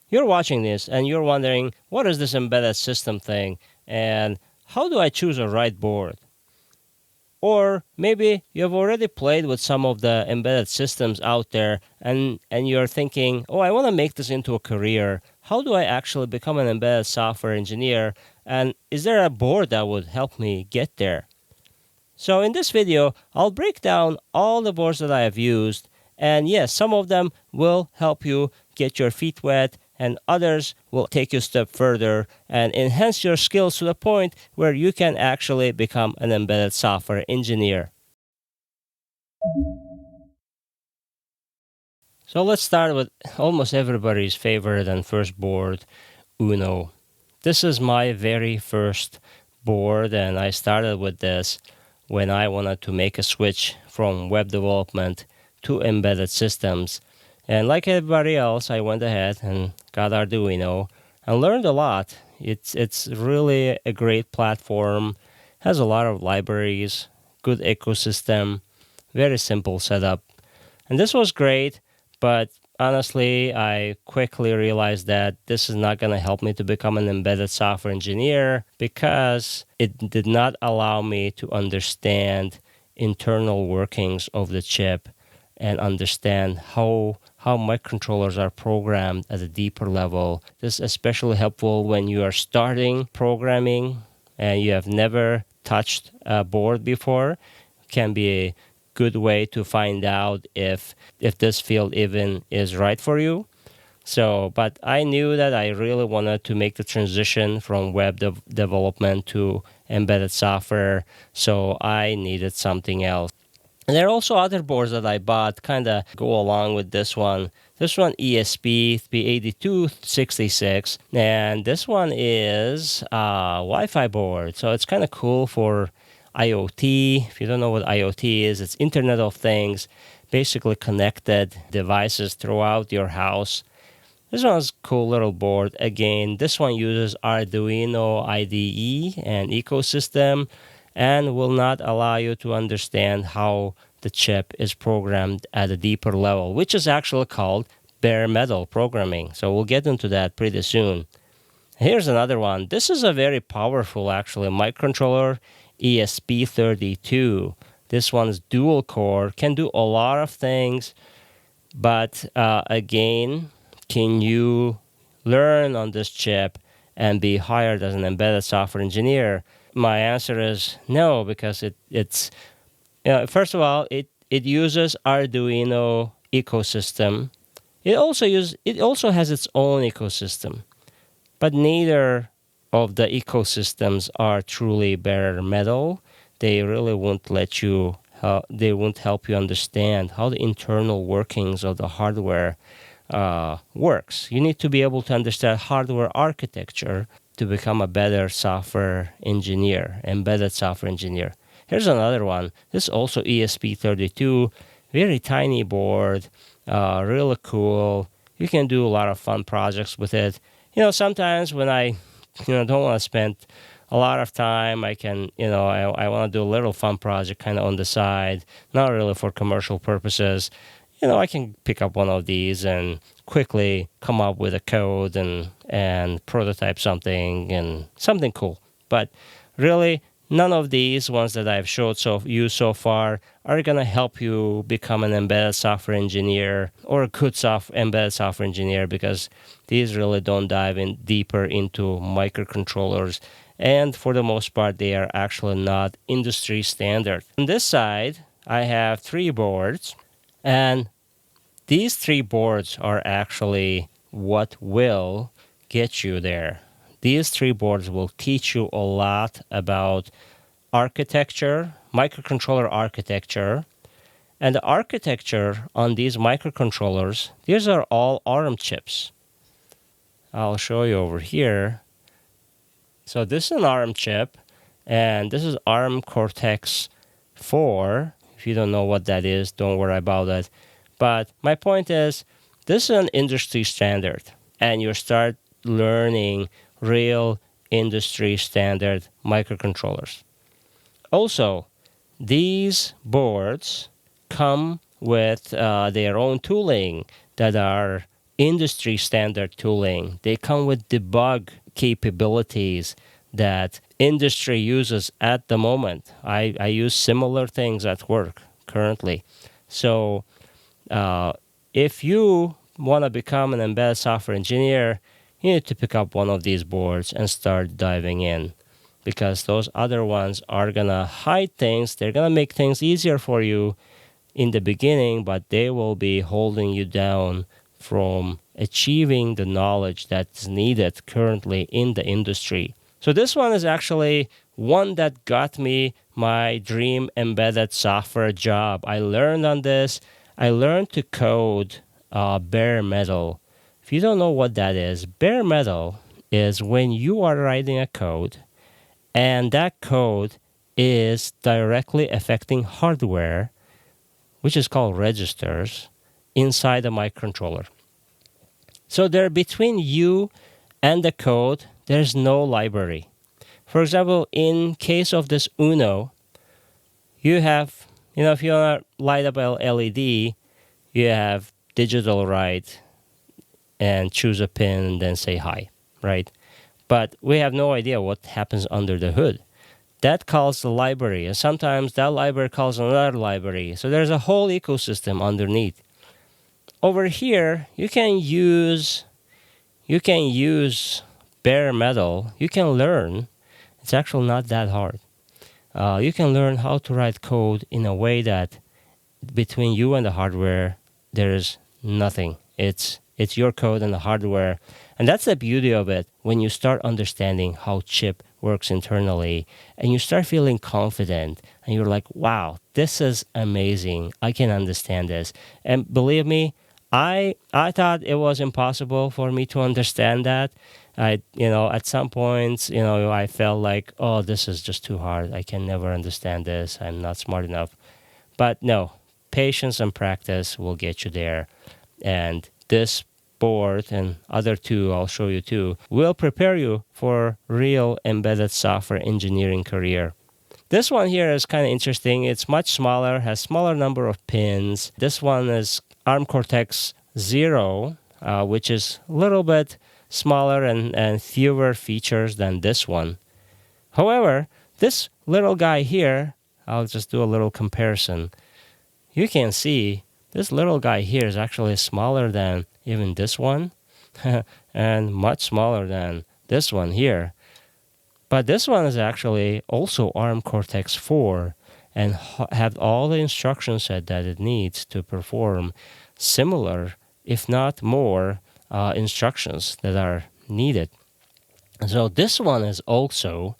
you're watching this and you're wondering, what is this embedded system thing? And how do I choose a right board? Or maybe you've already played with some of the embedded systems out there and you're thinking, oh, I want to make this into a career. How do I actually become an embedded software engineer? And is there a board that would help me get there? So in this video, I'll break down all the boards that I have used. And yes, some of them will help you get your feet wet, and others will take you a step further and enhance your skills to the point where you can actually become an embedded software engineer. So let's start with almost everybody's favorite and first board, UNO. This is my very first board, and I started with this when I wanted to make a switch from web development to embedded systems. And like everybody else, I went ahead and got Arduino and learned a lot. It's really a great platform, has a lot of libraries, good ecosystem, very simple setup. And this was great, but honestly, I quickly realized that this is not going to help me to become an embedded software engineer because it did not allow me to understand internal workings of the chip and understand how microcontrollers are programmed at a deeper level. This is especially helpful when you are starting programming and you have never touched a board before. It can be a good way to find out if this field even is right for you. So, but I knew that I really wanted to make the transition from web development to embedded software, so I needed something else. And there are also other boards that I bought kind of go along with this one. This one, ESP3266, and this one is a Wi-Fi board. So it's kind of cool for IoT. If you don't know what IoT is, it's Internet of Things, basically connected devices throughout your house. This one's a cool little board. Again, this one uses Arduino IDE and ecosystem, and will not allow you to understand how the chip is programmed at a deeper level, which is actually called bare metal programming. So we'll get into that pretty soon. Here's another one. This is a very powerful, actually, microcontroller, ESP32. This one's dual core, can do a lot of things, but again, can you learn on this chip and be hired as an embedded software engineer? My answer is no, because it's first of all, it uses Arduino ecosystem. It also has its own ecosystem, but neither of the ecosystems are truly bare metal. They really won't let you. They won't help you understand how the internal workings of the hardware works. You need to be able to understand hardware architecture to become a better software engineer, embedded software engineer. Here's another one. This is also ESP32, very tiny board, really cool. You can do a lot of fun projects with it. Sometimes when I, don't want to spend a lot of time, I can, I want to do a little fun project kind of on the side, not really for commercial purposes. I can pick up one of these and quickly come up with a code and prototype something and something cool. But really, none of these ones that I've showed you so far are going to help you become an embedded software engineer or a good embedded software engineer, because these really don't dive in deeper into microcontrollers. And for the most part, they are actually not industry standard. On this side, I have 3 boards. And these 3 boards are actually what will get you there. These 3 boards will teach you a lot about architecture, microcontroller architecture. And the architecture on these microcontrollers, these are all ARM chips. I'll show you over here. So this is an ARM chip, and this is ARM Cortex-4. If you don't know what that is, don't worry about it. But my point is, this is an industry standard, and you start learning real industry standard microcontrollers. Also, these boards come with their own tooling that are industry standard tooling. They come with debug capabilities that industry uses at the moment. I use similar things at work currently. So if you want to become an embedded software engineer, you need to pick up one of these boards and start diving in, because those other ones are going to hide things. They're going to make things easier for you in the beginning, but they will be holding you down from achieving the knowledge that's needed currently in the industry. So this one is actually one that got me my dream embedded software job. I learned on this. I learned to code bare metal. If you don't know what that is, bare metal is when you are writing a code and that code is directly affecting hardware, which is called registers, inside a microcontroller. So there, between you and the code, there's no library. For example, in case of this UNO, you have, if you want to light up a LED, you have digital write and choose a pin and then say hi, right? But we have no idea what happens under the hood. That calls the library, and sometimes that library calls another library. So there's a whole ecosystem underneath. Over here, you can use bare metal. You can learn. It's actually not that hard. You can learn how to write code in a way that between you and the hardware, there's nothing. It's your code and the hardware. And that's the beauty of it when you start understanding how chip works internally and you start feeling confident and you're like, wow, this is amazing. I can understand this. And believe me, I thought it was impossible for me to understand that. At some points, I felt like, oh, this is just too hard. I can never understand this. I'm not smart enough. But no, patience and practice will get you there. And this board and other two, I'll show you too, will prepare you for real embedded software engineering career. This one here is kind of interesting. It's much smaller, has smaller number of pins. This one is ARM Cortex-0, which is a little bit smaller and fewer features than this one. However, this little guy here, I'll just do a little comparison. You can see this little guy here is actually smaller than even this one and much smaller than this one here. But this one is actually also ARM Cortex-4 and have all the instruction set that it needs to perform similar, if not more, instructions that are needed. So this one is also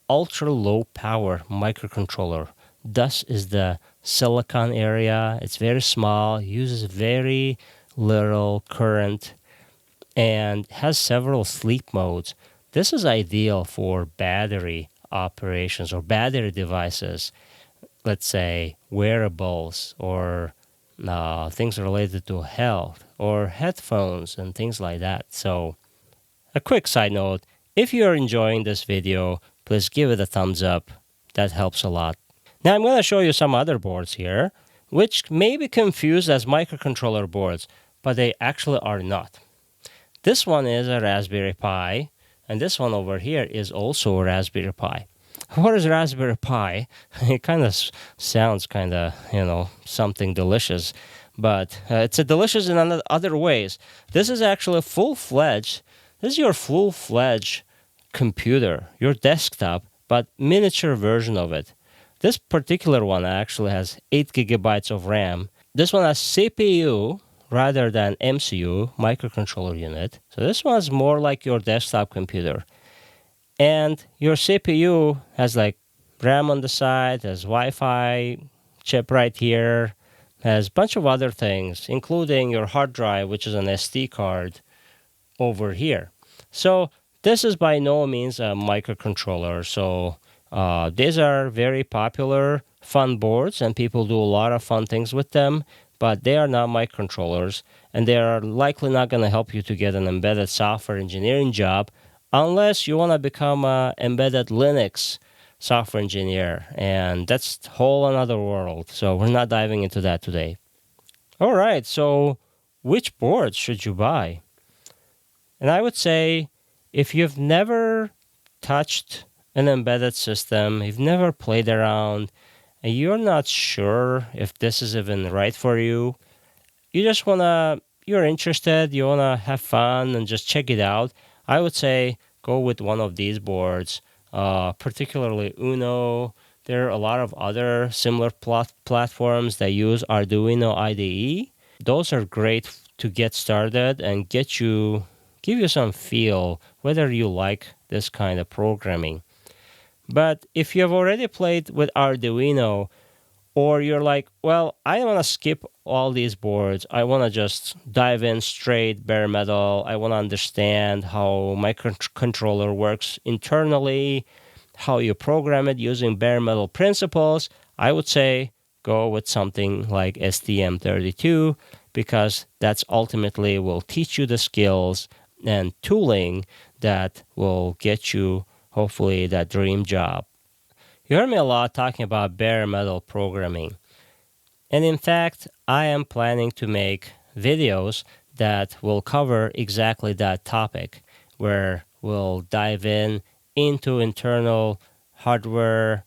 ultra low power microcontroller. Thus is the silicon area. It's very small, uses very little current, and has several sleep modes. This is ideal for battery operations or battery devices, let's say wearables or things related to health or headphones and things like that. So a quick side note, if you're enjoying this video, please give it a thumbs up. That helps a lot. Now I'm going to show you some other boards here, which may be confused as microcontroller boards, but they actually are not. This one is a Raspberry Pi, and this one over here is also a Raspberry Pi. What is Raspberry Pi? It kind of sounds something delicious, but it's delicious in other ways. This is actually this is your full-fledged computer, your desktop, but miniature version of it. This particular one actually has 8 gigabytes of RAM. This one has CPU rather than MCU, microcontroller unit. So this one is more like your desktop computer. And your CPU has like RAM on the side, has Wi-Fi chip right here, has a bunch of other things, including your hard drive, which is an SD card over here. So this is by no means a microcontroller. So these are very popular, fun boards, and people do a lot of fun things with them, but they are not microcontrollers, and they are likely not going to help you to get an embedded software engineering job unless you want to become an embedded Linux software engineer, and that's a whole another world, so we're not diving into that today. All right, so which board should you buy? And I would say if you've never touched an embedded system, you've never played around, and you're not sure if this is even right for you, you're interested, you want to have fun and just check it out, I would say go with one of these boards, particularly UNO. There are a lot of other similar platforms that use Arduino IDE. Those are great to get started and give you some feel whether you like this kind of programming. But if you have already played with Arduino, or you're like, well, I don't want to skip all these boards. I want to just dive in straight bare metal. I want to understand how my controller works internally, how you program it using bare metal principles. I would say go with something like STM32 because that's ultimately will teach you the skills and tooling that will get you, hopefully, that dream job. You heard me a lot talking about bare metal programming. And in fact, I am planning to make videos that will cover exactly that topic, where we'll dive into internal hardware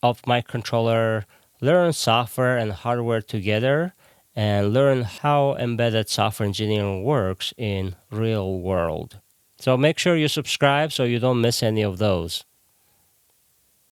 of my controller, learn software and hardware together, and learn how embedded software engineering works in real world. So make sure you subscribe so you don't miss any of those.